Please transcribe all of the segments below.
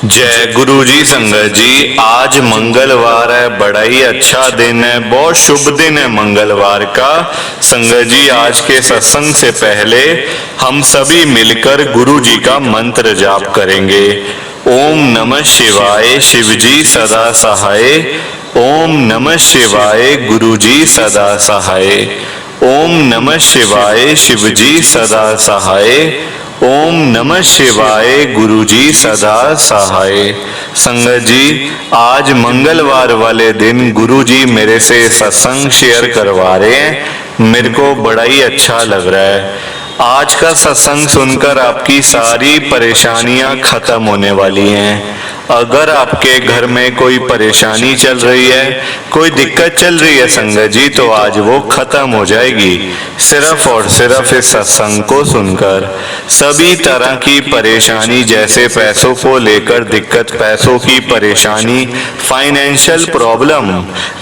जय गुरु जी। संगत जी, आज मंगलवार है, बड़ा ही अच्छा दिन है, बहुत शुभ दिन है मंगलवार का। संगत जी, आज के सत्संग से पहले हम सभी मिलकर गुरु जी का मंत्र जाप करेंगे। ओम नमः शिवाय, शिव जी सदा सहाय। ओम नमः शिवाय, गुरु जी सदा सहाय। ओम नमः शिवाय, शिव जी सदा सहाय। ओम नमः शिवाय, गुरु जी सदा सहाय। संगत जी, आज मंगलवार वाले दिन गुरु जी मेरे से सत्संग शेयर करवा रहे हैं। मेरे को बड़ा ही अच्छा लग रहा है। आज का सत्संग सुनकर आपकी सारी परेशानियां खत्म होने वाली हैं। अगर आपके घर में कोई परेशानी चल रही है, कोई दिक्कत चल रही है संगत जी, तो आज वो खत्म हो जाएगी सिर्फ और सिर्फ इस सत्संग को सुनकर। सभी तरह की परेशानी, जैसे पैसों को लेकर दिक्कत, पैसों की परेशानी, फाइनेंशियल प्रॉब्लम,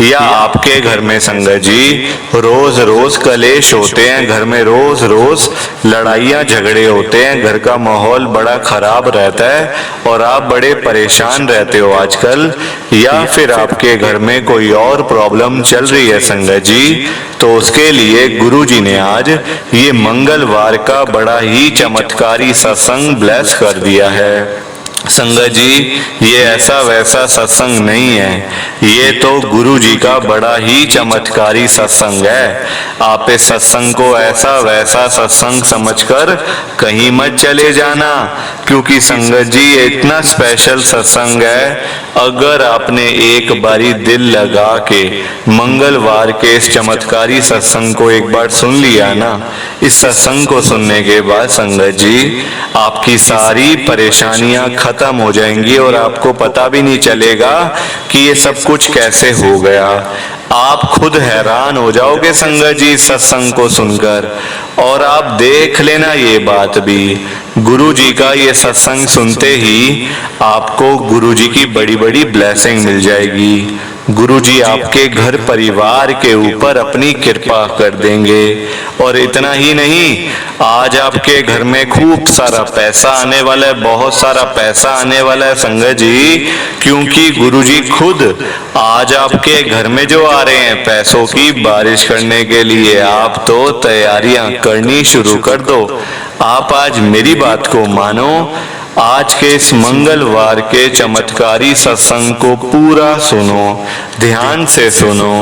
या आपके घर में संगत जी रोज रोज कलेश होते हैं, घर में रोज रोज लड़ाइयाँ झगड़े होते हैं, घर का माहौल बड़ा खराब रहता है और आप बड़े परेशान रहते हो आजकल, या फिर आपके घर में कोई और प्रॉब्लम चल रही है संगत जी, तो उसके लिए गुरु जी ने आज ये मंगलवार का बड़ा ही चमत्कारी सत्संग ब्लेस कर दिया है। संगत जी, ये ऐसा वैसा सत्संग नहीं है, ये तो गुरु जी का बड़ा ही चमत्कारी सत्संग है। आप इस सत्संग को ऐसा वैसा सत्संग समझकर कहीं मत चले जाना, क्योंकि संगत जी ये इतना स्पेशल सत्संग है। अगर आपने एक बारी दिल लगा के मंगलवार के इस चमत्कारी सत्संग को एक बार सुन लिया ना, इस सत्संग को सुनने के बाद संगत जी आपकी सारी परेशानियां खत्म हो जाएंगी और आपको पता भी नहीं चलेगा कि ये सब कुछ कैसे हो गया। आप खुद हैरान हो जाओगे संगत जी सत्संग को सुनकर। और आप देख लेना ये बात भी, गुरु जी का ये सत्संग सुनते ही आपको गुरु जी की बड़ी बड़ी ब्लेसिंग मिल जाएगी। गुरु जी आपके घर परिवार के ऊपर अपनी कृपा कर देंगे। और इतना ही नहीं, आज आपके घर में खूब सारा पैसा आने वाला है, बहुत सारा पैसा आने वाला है संगत जी, क्योंकि गुरु जी खुद आज आपके घर में जो आ रहे हैं पैसों की बारिश करने के लिए। आप तो तैयारियां करनी शुरू कर दो। आप आज मेरी बात को मानो, आज के इस मंगलवार के चमत्कारी सत्संग को पूरा सुनो, ध्यान से सुनो,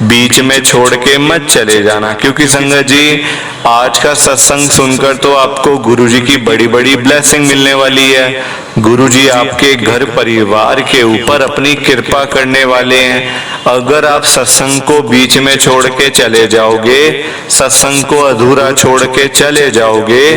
बीच में छोड़ के मत चले जाना, क्योंकि संगत जी आज का सत्संग सुनकर तो आपको गुरु जी की बड़ी बड़ी ब्लेसिंग मिलने वाली है। गुरु जी आपके घर परिवार के ऊपर अपनी कृपा करने वाले हैं। अगर आप सत्संग को बीच में छोड़ के चले जाओगे, सत्संग को अधूरा छोड़ के चले जाओगे,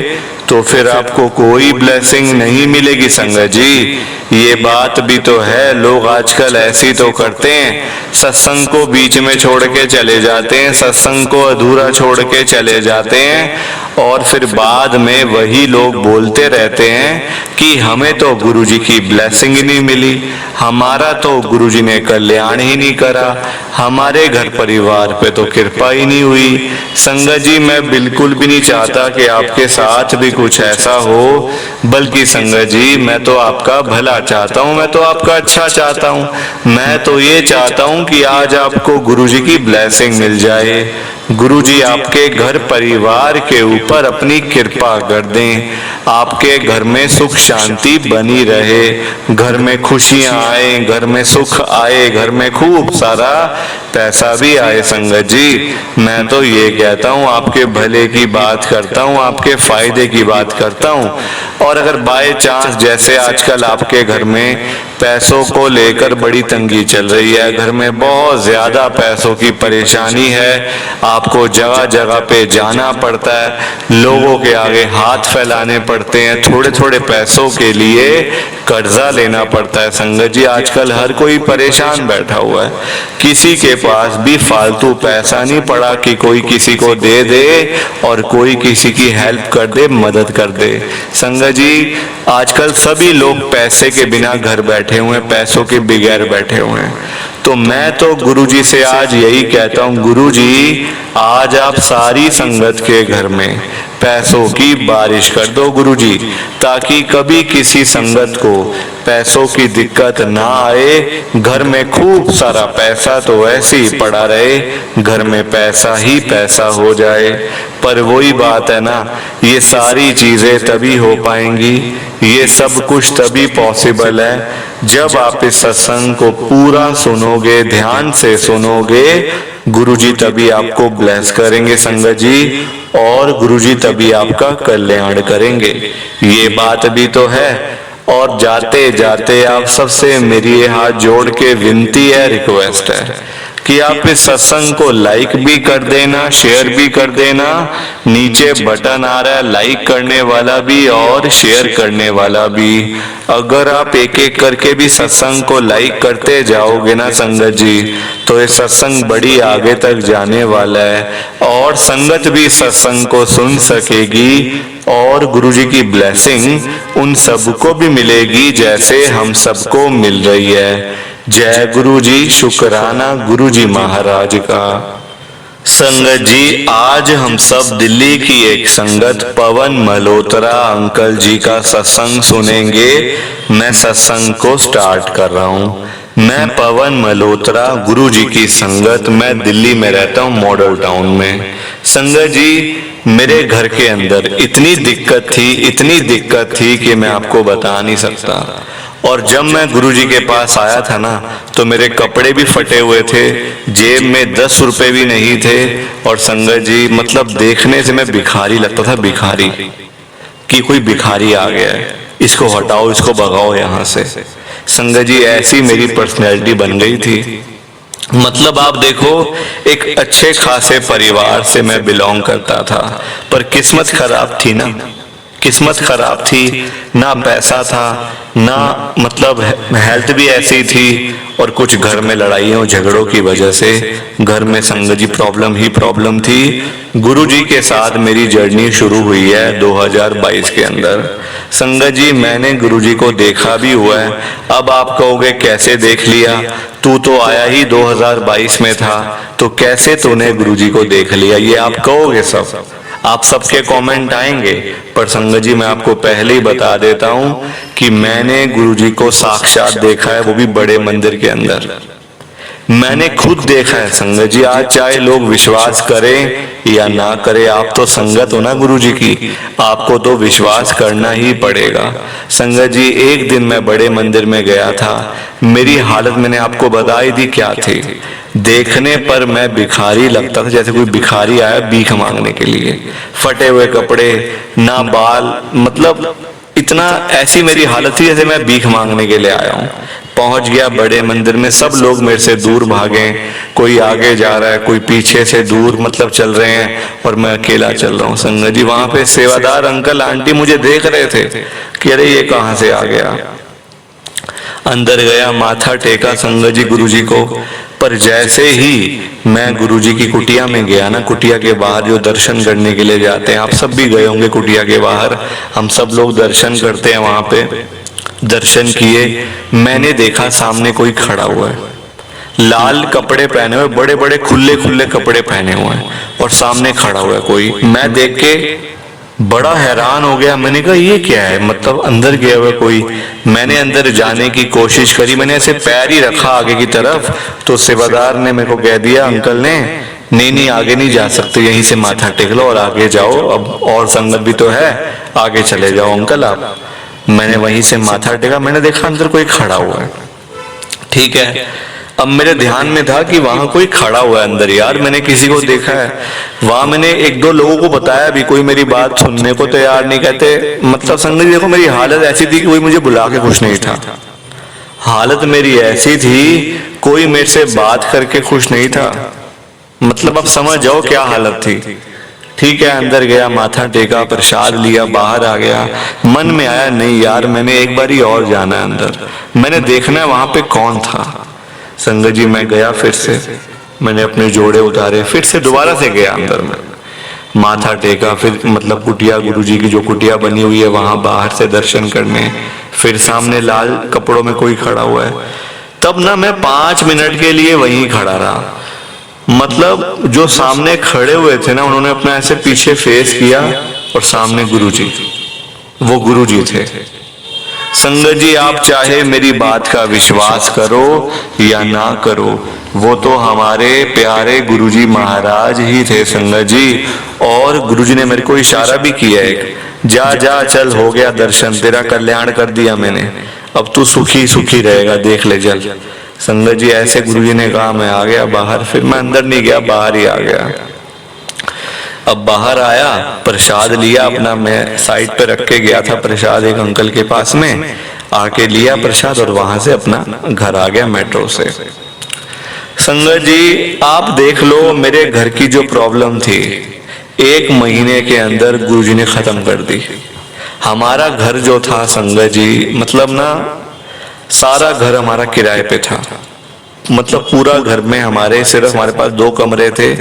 तो फिर आपको कोई ब्लेसिंग नहीं मिलेगी संगत जी। ये बात भी तो है, लोग आजकल ऐसी तो करते हैं, सत्संग को बीच में छोड़ के चले जाते हैं, सत्संग को अधूरा छोड़ के चले जाते हैं, और फिर बाद में वही लोग बोलते रहते हैं कि हमें तो गुरु जी की ब्लेसिंग ही नहीं मिली, हमारा तो गुरु जी ने कल्याण ही नहीं करा, हमारे घर परिवार पे तो कृपा ही नहीं हुई। संगत जी, मैं बिल्कुल भी नहीं चाहता कि आपके साथ भी कुछ ऐसा हो, बल्कि संगत जी मैं तो आपका भला चाहता हूँ, मैं तो आपका अच्छा चाहता हूँ। मैं तो ये चाहता हूँ कि आज आपको गुरु जी की ब्लेसिंग मिल जाए, गुरु जी आपके घर परिवार के ऊपर अपनी कृपा कर दें, आपके घर में सुख शांति बनी रहे, घर में खुशियां आए, घर में सुख आए, घर में खूब सारा पैसा भी आए। संगत जी मैं तो ये कहता हूँ, आपके भले की बात करता हूँ, आपके फायदे की बात करता हूँ। और अगर बाय चांस जैसे आजकल आपके घर में पैसों को लेकर बड़ी तंगी चल रही है, घर में बहुत ज्यादा पैसों की परेशानी है, आपको जगह जगह पे जाना पड़ता है, लोगों के आगे हाथ फैलाने पड़ते हैं, थोड़े थोड़े पैसों के लिए कर्जा लेना पड़ता है। संगत जी आजकल हर कोई परेशान बैठा हुआ है, किसी के पास भी फालतू पैसा नहीं पड़ा कि कोई किसी को दे दे और कोई किसी की हेल्प कर दे, मदद कर दे। संगत जी आजकल सभी लोग पैसे के बिना घर बैठे हुए हैं, पैसों के बगैर बैठे हुए हैं। तो तो मैं तो गुरुजी से आज यही कहता हूँ, गुरुजी आज आप सारी संगत के घर में पैसों की बारिश कर दो गुरुजी, ताकि कभी किसी संगत को पैसों की दिक्कत ना आए। घर में खूब सारा पैसा तो ऐसे ही पड़ा रहे, घर में पैसा ही पैसा हो जाए। पर वही बात है ना, ये सारी चीजें तभी हो पाएंगी, ये सब कुछ तभी पॉसिबल है जब आप इस सत्संग को पूरा सुनोगे, ध्यान से सुनोगे। गुरुजी तभी आपको ब्लेस करेंगे संगत जी, और गुरुजी तभी आपका कल्याण करेंगे। ये बात भी तो है। और जाते जाते आप सबसे मेरी हाथ जोड़ के विनती है, रिक्वेस्ट है कि आप इस सत्संग को लाइक भी कर देना, शेयर भी कर देना। नीचे बटन आ रहा है लाइक करने वाला भी और शेयर करने वाला भी। अगर आप एक एक करके भी सत्संग को लाइक करते जाओगे ना संगत जी, तो ये सत्संग बड़ी आगे तक जाने वाला है और संगत भी सत्संग को सुन सकेगी और गुरुजी की ब्लेसिंग उन सबको भी मिलेगी जैसे हम सबको मिल रही है। जय गुरु जी, शुक्राना गुरु जी महाराज का। संगत जी, आज हम सब दिल्ली की एक संगत पवन मल्होत्रा अंकल जी का सत्संग सुनेंगे। मैं सत्संग को स्टार्ट कर रहा हूँ। मैं पवन मल्होत्रा, गुरु जी की संगत, मैं दिल्ली में रहता हूँ, मॉडल टाउन में। संगत जी, मेरे घर के अंदर इतनी दिक्कत थी कि मैं आपको बता नहीं सकता। और जब मैं गुरुजी के पास आया था ना, तो मेरे कपड़े भी फटे हुए थे, जेब में 10 रुपए भी नहीं थे। और संगत जी, मतलब देखने से मैं भिखारी लगता था, भिखारी, कि कोई भिखारी आ गया है, इसको हटाओ, इसको भगाओ यहाँ से। संगत जी, ऐसी मेरी पर्सनैलिटी बन गई थी। मतलब आप देखो, एक अच्छे खासे परिवार से मैं बिलोंग करता था, पर किस्मत खराब थी ना, किस्मत खराब थी, ना पैसा था, ना मतलब हेल्थ भी ऐसी थी। और कुछ घर में लड़ाइयों झगड़ों की वजह से घर में संगत जी प्रॉब्लम थी। गुरुजी के साथ मेरी जर्नी शुरू हुई है 2022 के अंदर। संगत जी, मैंने गुरुजी को देखा भी हुआ है। अब आप कहोगे कैसे देख लिया, तू तो आया ही 2022 में था, तो कैसे तूने गुरुजी को देख लिया, ये आप कहोगे, सब आप सबके कमेंट आएंगे। पर संगत जी, मैं आपको पहले ही बता देता हूं कि मैंने गुरुजी को साक्षात देखा है, वो भी बड़े मंदिर के अंदर। मैंने खुद देखा है संगत जी। आज चाहे लोग विश्वास करें या ना करें, आप तो संगत हो ना गुरुजी की, आपको तो विश्वास करना ही पड़ेगा। संगत जी, एक दिन मैं बड़े मंदिर में गया था, मेरी हालत मैंने आपको बताई थी क्या थी। देखने पर मैं भिखारी लगता था, जैसे कोई भिखारी आया भीख मांगने के लिए। फटे हुए कपड़े, ना बाल, मतलब इतना, ऐसी मेरी हालत थी जैसे मैं भीख मांगने के लिए आया हूँ। पहुंच गया बड़े मंदिर में, सब लोग मेरे से दूर भागे, कोई आगे जा रहा है, कोई पीछे से दूर मतलब चल रहे हैं, और मैं अकेला चल रहा हूँ। संगत जी, वहां पे सेवादार अंकल आंटी मुझे देख रहे थे कि अरे ये कहाँ से आ गया। अंदर गया, माथा टेका संगत जी गुरुजी को। पर जैसे ही मैं गुरुजी की कुटिया में गया ना, कुटिया के बाहर जो दर्शन करने के लिए जाते हैं, आप सब भी गए होंगे कुटिया के बाहर, हम सब लोग दर्शन करते हैं वहां पे। दर्शन किए, मैंने देखा सामने कोई खड़ा हुआ है, लाल कपड़े पहने हुए, बड़े बड़े खुले कपड़े पहने हुए हैं, और सामने खड़ा हुआ है कोई। मैं देख के बड़ा हैरान हो गया। मैंने कहा ये क्या है, मतलब अंदर गया हुआ कोई। मैंने अंदर जाने की कोशिश करी, मैंने ऐसे पैर ही रखा आगे की तरफ, तो सेवादार ने मेरे को कह दिया, अंकल ने, नहीं आगे नहीं जा सकते, यहीं से माथा टेक लो और आगे जाओ, अब और संगत भी तो है, आगे चले जाओ अंकल आप। मैंने वहीं से माथा टेका, मैंने देखा अंदर कोई खड़ा हुआ है। ठीक है, अब मेरे ध्यान में था कि वहां कोई खड़ा हुआ है अंदर, यार मैंने किसी को देखा है। वहां मैंने 1-2 लोगों को बताया भी, कोई मेरी बात सुनने को तैयार नहीं। कहते मतलब संगत जी देखो, मेरी हालत ऐसी थी कि कोई मुझे बुला के खुश नहीं था। हालत मेरी ऐसी थी, कोई मेरे से बात करके खुश नहीं था। मतलब आप समझ जाओ क्या हालत थी। ठीक है, अंदर गया, माथा टेका, प्रसाद लिया, बाहर आ गया। मन में आया नहीं यार, मैंने एक बार ही और जाना है अंदर, मैंने देखना है वहां पे कौन था। संगत जी, मैं गया, फिर से मैंने अपने जोड़े उतारे, फिर से दोबारा से गया अंदर में, माथा टेका। फिर मतलब कुटिया, गुरुजी की जो कुटिया बनी हुई है वहां बाहर से दर्शन करने। फिर सामने लाल कपड़ों में कोई खड़ा हुआ है। तब ना मैं 5 मिनट के लिए वहीं खड़ा रहा। मतलब जो सामने खड़े हुए थे ना, उन्होंने अपना ऐसे पीछे फेस किया और सामने गुरुजी, वो गुरुजी थे। संगत जी, आप चाहे मेरी बात का विश्वास करो या ना करो, वो तो हमारे प्यारे गुरुजी महाराज ही थे संगत जी। और गुरुजी ने मेरे को इशारा भी किया है, जा जा चल, हो गया दर्शन, तेरा कल्याण कर दिया मैंने, अब तू सुखी सुखी रहेगा, देख ले चल। संगत जी ऐसे गुरुजी ने कहा, मैं आ गया बाहर। फिर मैं अंदर नहीं गया, बाहर ही आ गया। अब बाहर आया, प्रसाद लिया अपना, मैं साइड पे रख के गया था प्रसाद एक अंकल के पास में, आके लिया प्रसाद और वहां से अपना घर आ गया मेट्रो से। संगत जी आप देख लो, मेरे घर की जो प्रॉब्लम थी 1 महीने के अंदर गुरुजी ने खत्म कर दी। हमारा घर जो था संगत जी, मतलब ना सारा घर हमारा किराए पे था। मतलब पूरा घर में हमारे सिर्फ हमारे पास 2 कमरे थे,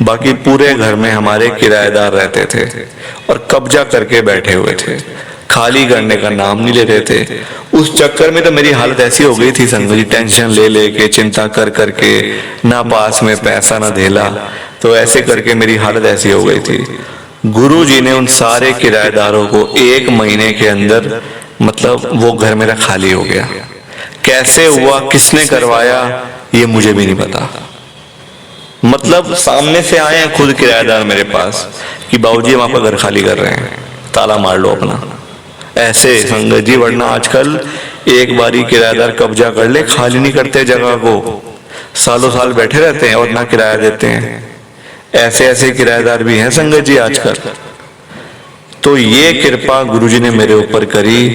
बाकी पूरे घर में हमारे किराएदार रहते थे और कब्जा करके बैठे हुए थे, खाली करने का नाम नहीं ले रहे थे। उस चक्कर में तो मेरी हालत ऐसी हो गई थी संगत जी, टेंशन ले लेके, चिंता कर करके, ना पास में पैसा ना धेला, तो ऐसे करके मेरी हालत ऐसी हो गई थी। गुरु जी ने उन सारे किराएदारों को 1 महीने के अंदर, मतलब वो घर मेरा खाली हो गया। कैसे हुआ, किसने करवाया, ये मुझे भी नहीं पता। मतलब सामने से आए हैं खुद किराएदार मेरे पास कि बाबूजी हम आपका घर खाली कर रहे हैं, ताला मार लो अपना। ऐसे संगत जी, वरना आजकल एक बारी किराएदार कब्जा कर ले, खाली नहीं करते जगह को, सालों साल बैठे रहते हैं और ना किराया देते हैं। ऐसे ऐसे किराएदार भी हैं संगत जी आजकल। तो ये कृपा गुरुजी ने मेरे ऊपर करी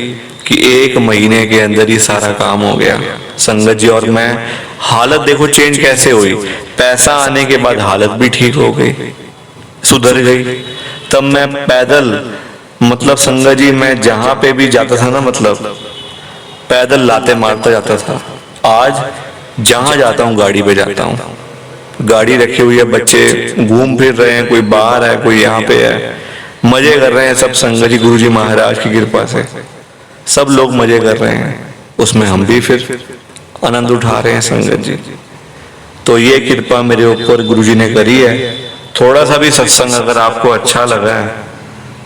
कि 1 महीने के अंदर ही सारा काम हो गया संगत जी। और मैं, हालत देखो चेंज कैसे हुई, पैसा आने के बाद हालत भी ठीक हो गई, सुधर गई। तब मैं पैदल, मतलब संगत जी मैं जहां पे भी जाता था ना, मतलब पैदल लाते मारता जाता था। आज जहां जाता हूँ गाड़ी पे जाता हूँ, गाड़ी रखी हुई है, बच्चे घूम फिर रहे हैं, कोई बाहर है, कोई यहाँ पे है, मजे कर रहे हैं सब संगत जी। गुरुजी महाराज की कृपा से सब लोग मजे कर रहे हैं, उसमें हम भी फिर आनंद उठा रहे हैं संगत जी। तो ये कृपा मेरे ऊपर गुरुजी ने करी है। थोड़ा सा भी सत्संग अगर आपको अच्छा लगा है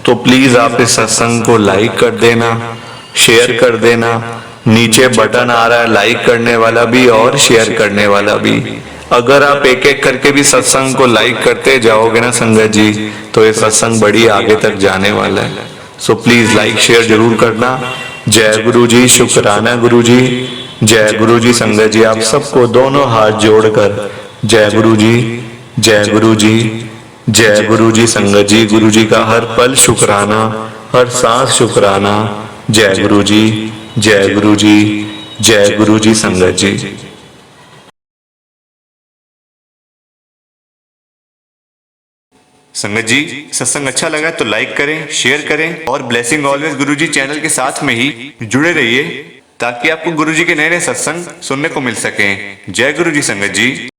तो प्लीज आप इस सत्संग को लाइक कर देना, शेयर कर देना। नीचे बटन आ रहा है लाइक करने वाला भी और शेयर करने वाला भी। अगर आप एक एक करके भी सत्संग को लाइक करते जाओगे ना संगत जी, तो ये सत्संग बड़ी आगे तक जाने वाला है। सो प्लीज लाइक शेयर जरूर करना। जय गुरु जी, शुक्राना गुरु जी, जय गुरु जी। संगत जी आप सबको दोनों हाथ जोड़कर जय गुरु जी, जय गुरु जी, जय गुरु जी। संगत जी गुरु जी का हर पल शुक्राना, हर सांस शुक्राना। जय गुरु जी, जय गुरु जी, जय गुरु जी। संगत जी संगत जी सत्संग अच्छा लगा तो लाइक करें, शेयर करें और ब्लेसिंग ऑलवेज गुरुजी चैनल के साथ में ही जुड़े रहिए ताकि आपको गुरुजी के नए नए सत्संग सुनने को मिल सकें। जय गुरु जी संगत जी।